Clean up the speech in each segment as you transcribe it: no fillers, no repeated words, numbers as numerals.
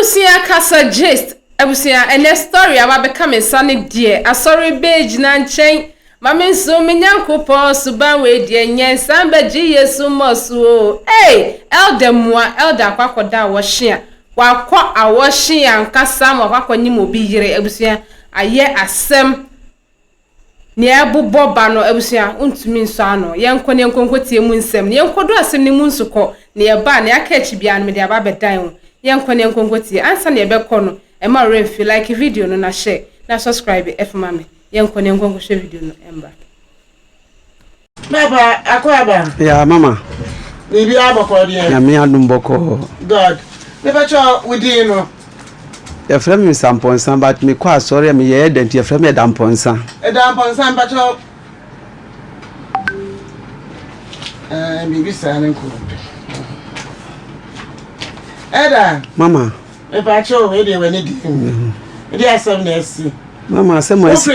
Ebusia kasa gist. Ebusia ene story aba become sunny dear. A sorry beige nan chain. Mama so minyankopo suban we die nyensan baji Yesu mosu. Hey, elder moa elder kwakoda wo hia. Wakwa awo hia nkasa mo kwakwa nyim obi yire ebusia aye asem. Ni abubo ba no ebusia untumi nso ano. Yenko ne nkonkotie mu nsem. Yenko do asem ne mu nsuko. Ne ye ba ne aka echi bia no me de aba bedan ho. Yenko ne nkonkotie ansa ne be kɔ no. Ema refi like video no na share na subscribe FM me. Yenko ne nkonko share video no emba. Baba akwaba. Yeah, mama. Bibi aboko de. Ya me adum boko. God. Never cho within no. Ya frame me samponsan but me kwa sorry me ye dent ya frame damponsan. Damponsan but cho bibi sanen ko. Eda. Mama. Me pa cho we de wani di. Me dey asem na si. Mama say mo esi.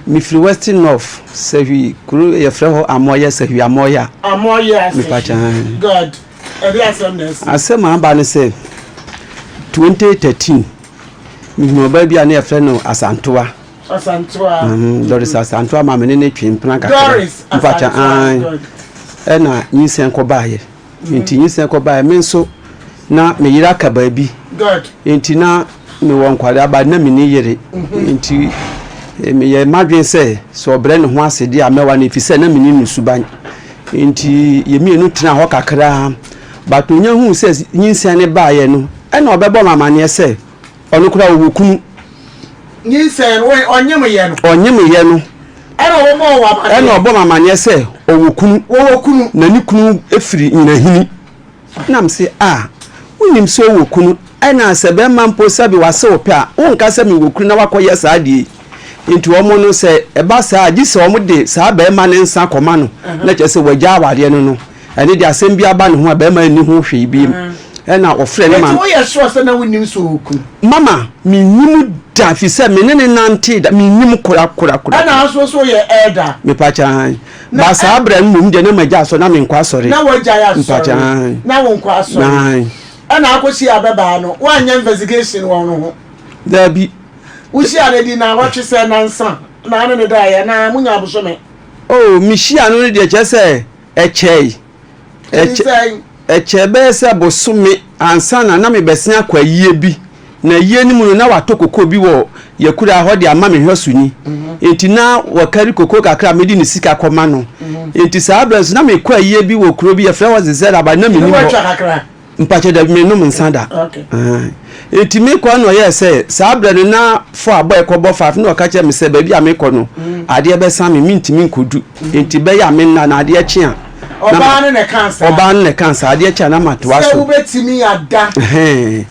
Me free western north sehi kuru ya frame ho amoya sehi amoya. Amoya. Me pa chan. God. E dey asem na si. Asem amba no say 2013 me ba bia na ya frame no Asantoa. Doris Asantoa ma me ne twempena kakra. Doris Asantoa. Na nyisen ko baaye. Nti nyisen ko baaye me nso na me yira ka baabi. God. Nti na me won kwada ba na me ni yire. Nti me ye madwen se so obre ne ho asede a mewa na efise na me ni nusuban. Nti ye mienu tena ho kakra ba to nya hu se nyinsen ne baaye no na obebo mama ne se onu kura owokunu nyinsen we onyem ye no ana wo mo wa ba na obo mama ne se owokunu na ni kunu efiri nyinahini na mse unim so owokunu ana se be mampo sabi wase ope a wonka se me wokunu na wakoye saade nti omo no se eba sa agi se omo de sa be ma ne nsa koma no na che se wagya awade no ene de asem bi aba ne ho be ma ni ho hwe bi na ofre ne ma wo ye so se na wonim so okunu mama mi nyim da fi se me ne nante da mi nyim kura ana so ye elder me pa chan ba sa abra num de na magya so na me nkwa sore na wagya ya so chan na won kwa so ana akosi abeba no wanya investigation won no ho da bi usi already na watch se na nsa na ane ne da ya na munya abusome mi shi anu de che se echebe se bosome ansa na me besia akwa yie bi na yie ni mu na watokoko bi wo yakura ho de ama me hwasuni enti na wakari koko kakra me di ni sika koma no enti sabres na me kwa yie bi wo kuro bi ya fra wazezera ba na me ni ho mpache da me no nsanda enti me kwa no ye se sabres na fo abo ekobo 5 na okache me se ba bi ameko no ade be san me mintimi nkodu enti be ya me na ade eche a Oba ne cancer ade cha na matoa so se ubetimi ada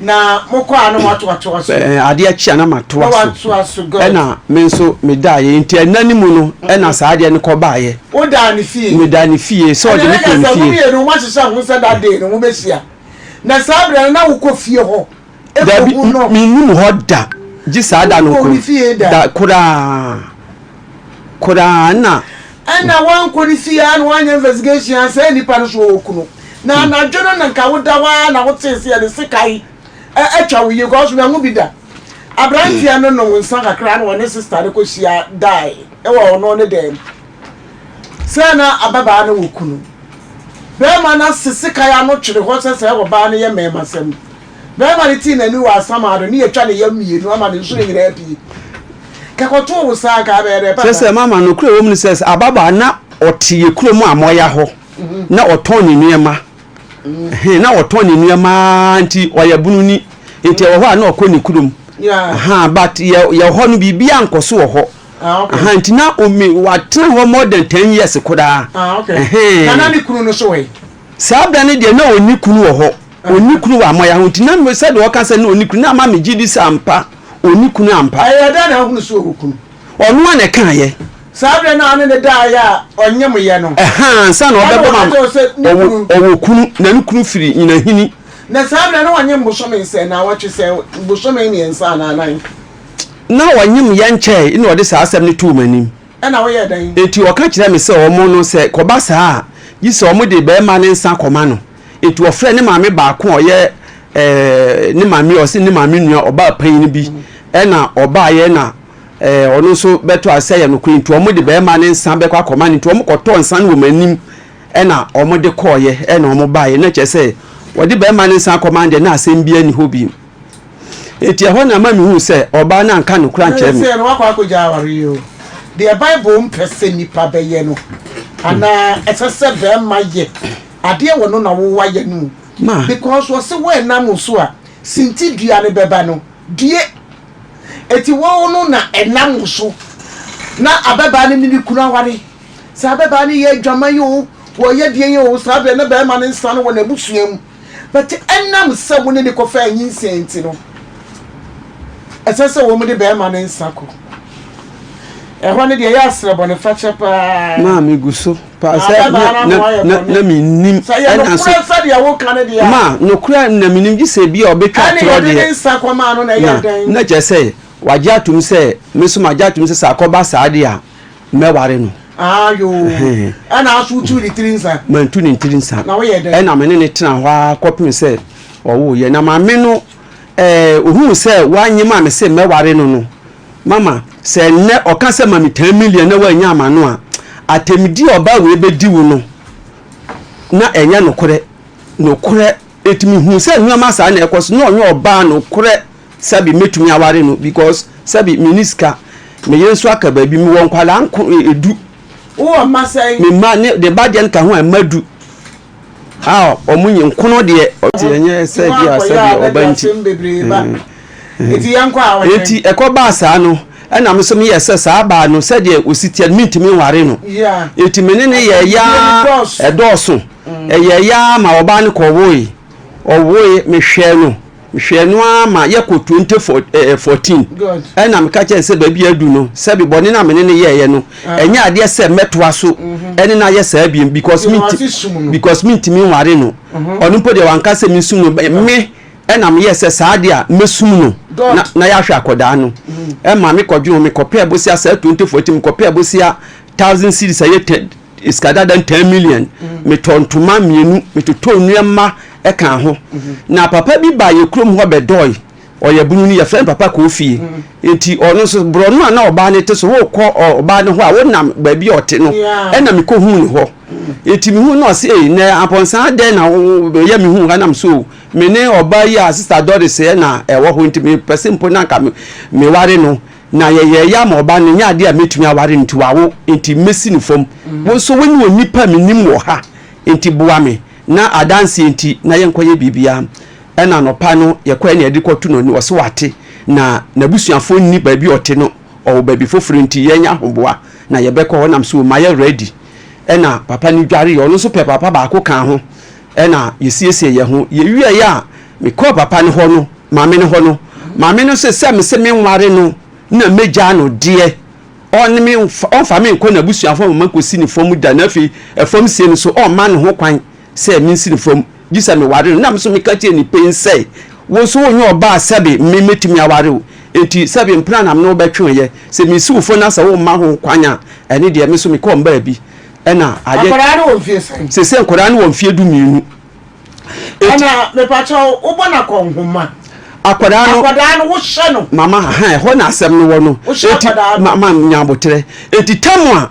na mokwa anu matoa so ade cha na matoa so na me nso me da ye nti ananimu no na sa ade ne ko baaye o da ne fie me da ne fie so de ne ko fie me no ma hyehyɛ ho se da de no mo besia na sa bra na wo ko fie ho da bi me nim ho da ji sa da no ko da kura na ana wan ko ni fia na wan investigation say nipa no so okunu na na dwono na nka wo da wa na wo tese ya de sekai atwa wo ye go so me hu bi da abrantia no no nsa kakra na won sister de ko hia die wo ono ne dem say na ababa na okunu be ma na sekai ano twere ho say wo ba na ye mema sem be ma ni ti na ni wa samado ni atwa ne ya mienu ama ne so ne nyira bi kakoto wo sa ka bere papa se mama no kure wo mu se ababa na otie kure mu amoya ho na oton ni nuema na oton ni nuema nti oyabunu ni nti wo ho na okoni kurum but ye ho no bibia nkoso wo ho nti na omi watena ho more than 10 years koda na ni kunu no so we sabra ne de na oni kunu wo ho oni kunu wa amoya ho nti na me se de wo ka se na oni kunu na ma me gidi sampa oni kunu ampa ayeda na hunu so okunu onu ane kan ye sabre na ane ne da ya onyem ye no sa na obebo ma owokunu na nkunu firi nyinahini na sabre na onyem bosome nse na watwe se bosome ni ensa na anan na wanyem ye nche ina ode sa asem ne tu manim na wo ye dan eti o ka kire me se omo no se koba sa yi se omo de be ma ne nsa koma no eti ofre ne maame ba ko oye ne maame o se ne maame nua oba pan bi na oba ye na ono so beto aseye no kwintu omo de be ma ne nsa be kwa koma ne to omo koto nsa no manim na omo de koye na omo baye na chese wodi be ma ne nsa koma de na asem bia ni hobi eti ho na ma mi hu se oba na nka no kura nkyere mi se no wakwa akoja aware yo the bible mpese nipa be ye no ana esese be ma ye ade wo no na wo wa ye no because wo se we na mo so a sinti dua ne beba no die eti wo no na enam so na abeba ne ni kunu aware sa abeba ne ye dwama yo wo ye die yo sa be ne be ma ne nsa no wo na busuam but enam se wo ne ko fa anyin senti no esese wo mu de be ma ne nsa ko ehwane de ya asre bone fache pa ma me guso pa se na mi nim na so sa de wo kan de ya ma no kura na mi nim gi se bi obetwa tro de ne nsa ko ma no na ya dan na je se waje atum se mesuma je atum se sa akoba sa de a meware no ayo ana asu tu ni trinsa man tu ni trinsa na wo ye dan na me ne tena ho akopim se owo ye na ma me no ohun se wanyema me se meware no mama se ne oka se mami 10 million na wanya amano a atemdi oba we bedi wo no na enya nokore etimi hu se nwa sa na ekoso no onye oba nokore sabi metumi aware no because sabi miniska me yesu aka ba bi mi won kwala anko edu o ma sai me ma ne de badien ka ho amadu omunye nkono de otenye se bia sabi oba nti eti yanko a eti ekoba sa no na me so me yese sa ba no se de ositian mitimi ware no eti menene ye ya edoso ye ya ma oba ne ko woyi me hwe no ama ye ko 2014 na me ka che se ba bi adu no se bi bone na menene ye no enya ade se metoa so ene na ye sa bi because mitimi ware no onu po de wanka se mi sum no me na me yese sa de a mesum no na ya hwe akoda no ma me kodwo me kopia bosia sa 2014 me kopia bosia 1000 cedis aye iskada dan 10 million me tontuma mienu me toto nuama eka ho na papa bi ba ye krom ho bedoy oye bunu ni ye friend papa ko fie enti ono so bro no na oba ne te so wo ko oba ne ho a wonam ba bi ote no na me ko hu ni ho enti mi hu no se na aponsan de na ye mi hu hanam so me ne oba ya sister Doris na ewo ho enti me pese mpo na ka me ware no na ye ya ma oba ne nya de a metumi aware nti wawo enti mesi ni fom wo so woni onipa me nim wo ha enti boa me na adansi enti na yenkoye bibia na no pa no yekwa na edi kotu no ni wo so wate na busuafo ni ba bi ote no o ba bi foforo enti yenya hoboa na yebekọ ho nam so ma ye ready na papa ni dware yo no so pe papa ba ko kan ho na yesiesie ye ho ye wie ya me ko papa ni ho no maame ni ho no maame no se me nware no na meja no de on me on fa me ko na busuafo ma ko si ni fom da na fi fom sie ni so on ma ne ho kwan se me si ni fom gisa me ware no na me so me katie ni pen sei wo so onye oba sabe me metimi aware o enti sabe mpra na me no betwe ye se me si ufo na sa wo ma ho kwanya ene de me so me ko mba bi na aje akwara no wo fie sei se akwara no wo fie du mienu ana me pacho ubo na konhoma akwara no wo hye no mama ho na asem no wo no enti mama nyabotre enti tamwa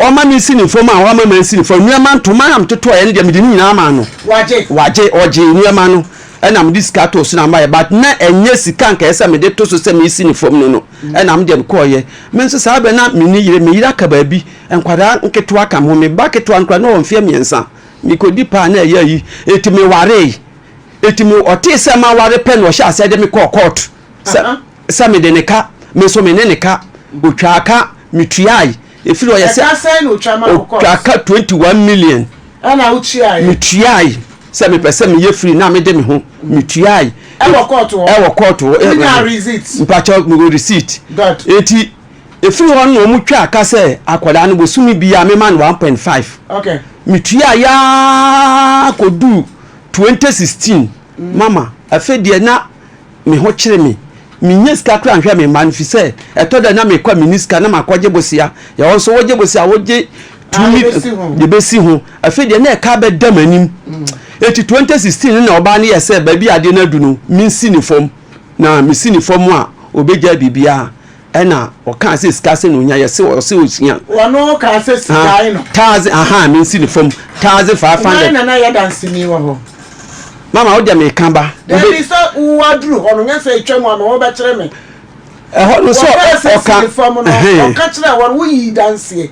o ma mi sini fo ma o ma ma sini fo nuama ntoma am toto e ndem de nyina ma no waje oje nuama no na am diskato so na ma but na enye sika nka esa me de to so se me sini fo no na am dem ko ye men so sa be na me ni yire me yira ka ba bi enkwada nketo aka mo me ba keto ankwa na o mfie miensa mi ko di pa na ye yi eti me ware eti me oti se ma ware pe no sha ase de me ko court sa me de ne ka me so me ne ka otwa aka mituai efiri o yese aka 21 million ana uchiai mituai se me pese me ye free na me de me ho mituai e wo court na receipt mpacho me receipt eti efiri ho no mu twa aka se akwada no bosumi bia me man 1.5 okay mituai ya kodu 2016 mama afedie na me ho kire me minyeska kra nhwe me manfise etoda na me kwa miniska na makoje bosia ya wonso woje bosia woje tumi de besi ho afede na e ka be damanim eti 2016 na oba ne yese ba bi ade na du no minsi ni fom na misi ni fom a obeja bibia ena o kan se skase no nya yese o se osia wono kan se sky no taze aha minsi ni fom taze 500 na ya dance ni wo ho mama o de me kan ba dey so wadru ho no nya se etwa mu no wo be kire me no so o kan fom no o ka kire wo yi dance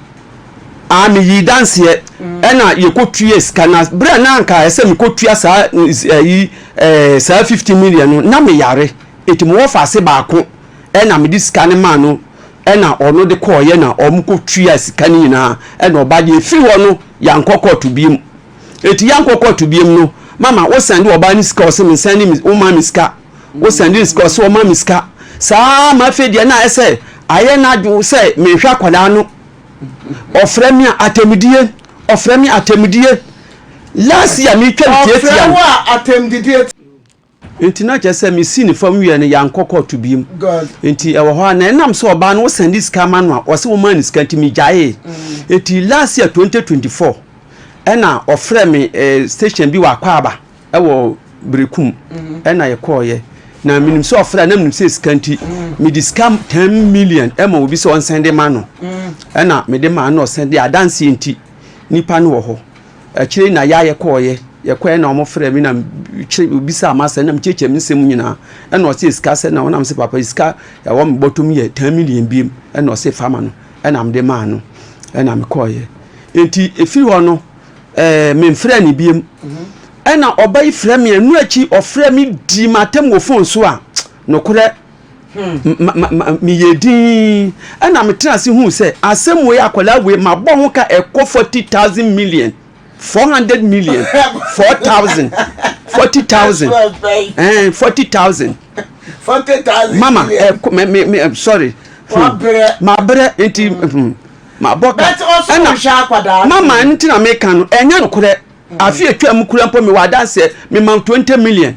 ami yi dance ye ena ye kotue skana bre na anka ese me kotua sa yi 50 million no na me yare eti mo fa se ba ko ena me di skane ma no ena ono de ko ye na om kotua skane nyina ena oba je fi ho no yankoko to biem eti yankoko to biem no mama wo send oba ni ska o se me send me o ma mi ska wo send ni ska o se o ma mi ska sa ma fe de na ese aye na ju se me hwa kwada no ofre mi atemdie last year mi twa tietia wa atemdie enti na chese mi si ni fam wie ne yankoko to biem enti e wo ho na enam so oba no send this kama no o se wo man this kanti mi jae enti last year 2024 ena ofre mi station bi wa kwaba e wo brekum ena ye koye na minim so ofra na minim se skanti mi discam 10 million ema obi so on send ma no ena me de ma no send adanse enti nipa no wo ho akire na ya ye koye ye koye na omofra mi na obi sa ma se na mcheche mi nsem nyina ena o se ska se na wona mse papa ska ya wo mbotom ye 10 million biem ena o se fama no ena me de ma no ena me koye enti efiri ho no me mfra ni biem ena obai frɛ me anu achi ofrɛ me di matem wo phone so a nokore me yedin ena me tena se hu se asem we akola we mabɔ ho ka ekɔ 40,000 million 400 million 4,000 40,000 40,000 mama me sorry mabre enti maboka ena mama ntina me kan no enya nokore afi etwa mu kura mpo me wadanse me man 20 million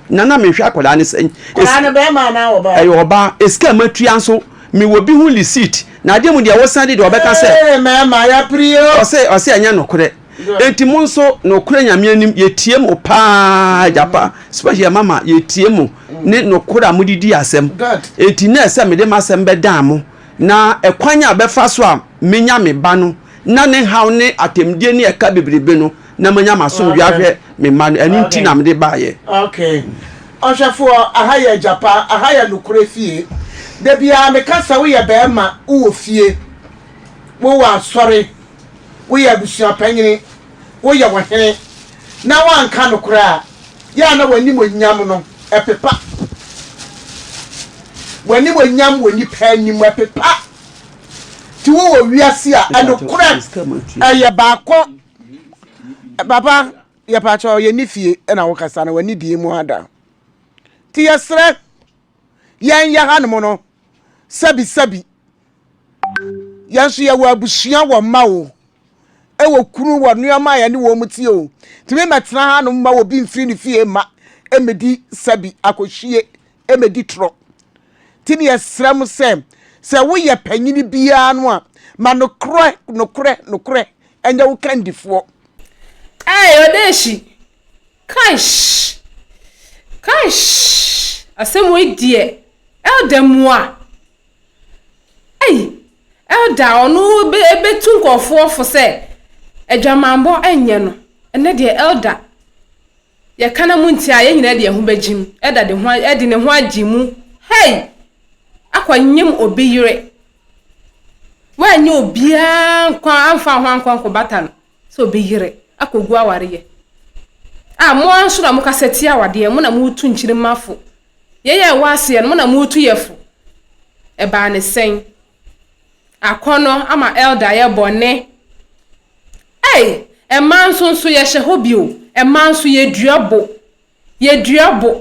nana me hwa akola ne sen ana be ma na oba ayo oba eska matua nso me wo bi hu receipt na de mu de wo sande de obeka se ma ya prio ose anya nokore enti mu nso nokore nyame anim yetie mu pa japa special mama yetie mu ne nokore amudidi asem enti na ese me de masem be dan mu na ekwanya befa so a menya me ba no na ne haw ne atemdie ne eka bebrebe no na manya maso wiahwe me man enu nti na me de baaye okay onshafo aha ya japa aha ya nukure fie de bia me kasa wo ye be ma wo fie wo wa sori wo ye busua panyini wo ye wohene na wan ka nukure a ya na wani mo nyam no epepa wani mo nyam wani pa ni mo epepa ti wo wiase a nukure eye ba ko Baba ye pacho ye ni fie na wo kasa na wani bie mu ada ti yesre yan ya hanmo no sabi yanso ye wo abusua wo ma wo e wo kunu wo nuama ya ni wo mutie o ti me metena hanmo ma wo bi mfiri ni fie ma emedi sabi akohie emedi tro ti ni yesre mu se wo ye panyini bia no a ma no kro enya wo kandifo Ay, Odeshi. Kaish. Asem we die. Elder moi. Ay. Elder onu be tun nkofo for say. Edwamambo enye no. Ene de elder. Ye kana mu ntia ye nyina de hu bagim. Elder de ho edi ne ho agimu. Hey. Akwanyem obi yire. Wa nye obia nkwa amfa ho ankwa nkobata no. So obi yire. Akogua wariye mo anso na mo kaseti awade mo na mo tu nchiri mafo ye wase no mo na mo tu yefo e ba ne sen akono ama elder ye bone e manso so ye hobio e manso ye duabo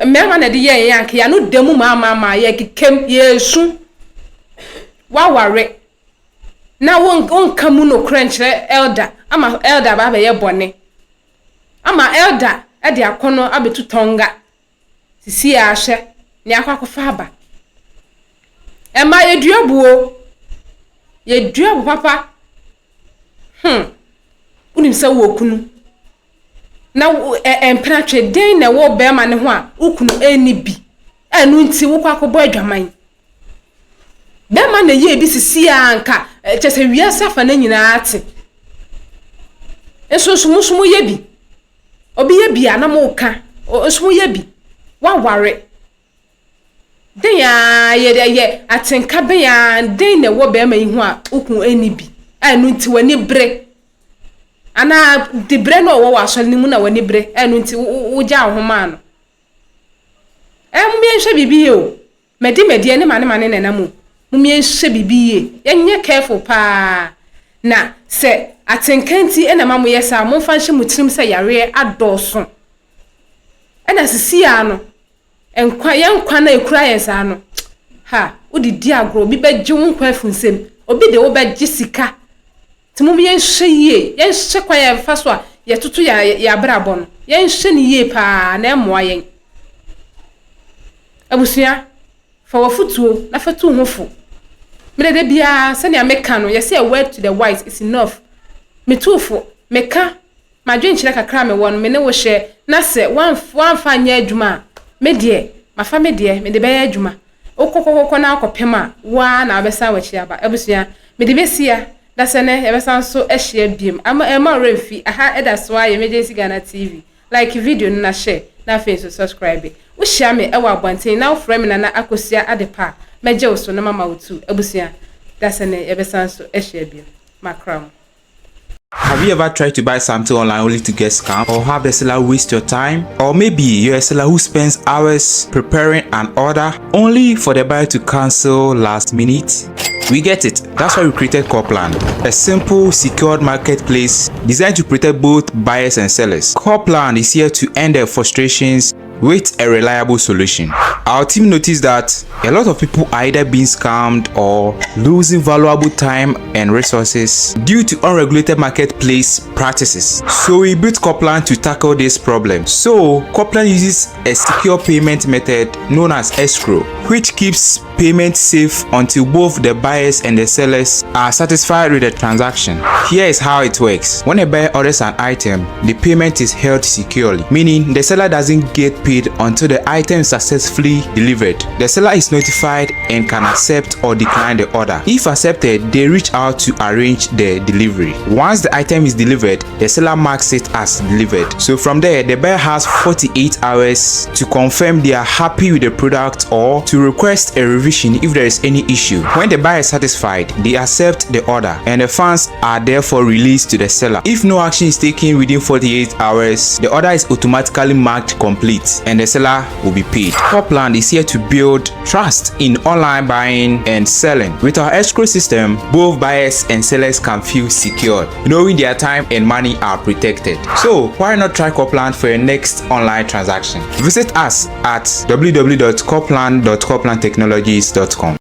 mema na de ye yanke ya no demu mama ye kekem yesu wa ware na won kamu no krenchre elder ama elder ba ye bone ama elder e de akono abetu tonga sisi ya ahye ne akwakofa aba e ma ye duabu papa unim se wo kunu na empratwe den na wo be ma ne ho a ukunu eni bi enu nti wo kwa akọbọ adwaman be ma na ye bi sisi anka chese wiasa fa na nyina ate enso ye bi obi ye bi ana mo ka enso ye bi wa ware den ya ye atenka be ya den na wo be ma yi ho a ukunu eni bi enu nti wani bre ana dibre no wo wasol ni mu na wani bre enu nti wo ja ahoma no mumie bibi o medi ene mane na mu mumie bibi yenye careful pa na se atenkanti ena mamu yesa mo fa nhye mutirim se yare adoso ena sisi ano yenkwa na ekura yesa ano ha udidi agro bi beje wo nkwa afunsem obi de wo beje sika timumie hye yenhye kwa ya fa so a yetutu ya brabo no yenhye ni ye pa na emoa yen abusia fa wafutuo na fatu hofu mede bia se ne ameka no yese a word to the wise is enough metufu meka madwenkyere kakra me won me ne wo hye na se wan fa nya adwuma me de mafa me de me de be adwuma okokokoko na akopema wa na abesa wachi aba abusia me de besia da se ne yebesa so ehye biem ama remfi aha edaso aye Emergency Ghana TV like video na share na face subscribe wo share me ewa abonten na frame na akosia adepa meje wo so na mama wotu abusia da se ne yebesa so ehye biem makram. Have you ever tried to buy something online only to get scammed, or have the seller waste your time? Or maybe you're a seller who spends hours preparing an order only for the buyer to cancel last minute? We get it. That's why we created Copland, a simple, secured marketplace designed to protect both buyers and sellers. Copland is here to end their frustrations with a reliable solution. Our team noticed that a lot of people are either being scammed or losing valuable time and resources due to unregulated marketplace practices. So we built Copland to tackle this problem. So Copland uses a secure payment method known as escrow, which keeps payment safe until both the buyers and the sellers are satisfied with the transaction. Here is how it works. When a buyer orders an item, the payment is held securely, meaning the seller doesn't get paid until the item is successfully delivered. The seller is notified and can accept or decline the order. If accepted, they reach out to arrange the delivery. Once the item is delivered, the seller marks it as delivered. So from there, the buyer has 48 hours to confirm they are happy with the product or to request a revision if there is any issue. When the buyer is satisfied, they accept the order and the funds are therefore released to the seller. If no action is taken within 48 hours, the order is automatically marked complete and the seller will be paid. Copland is here to build trust in online buying and selling. With our escrow system, both buyers and sellers can feel secured, knowing their time and money are protected. So why not try Copland for your next online transaction? Visit us at www.copland.coplandtechnologies.com.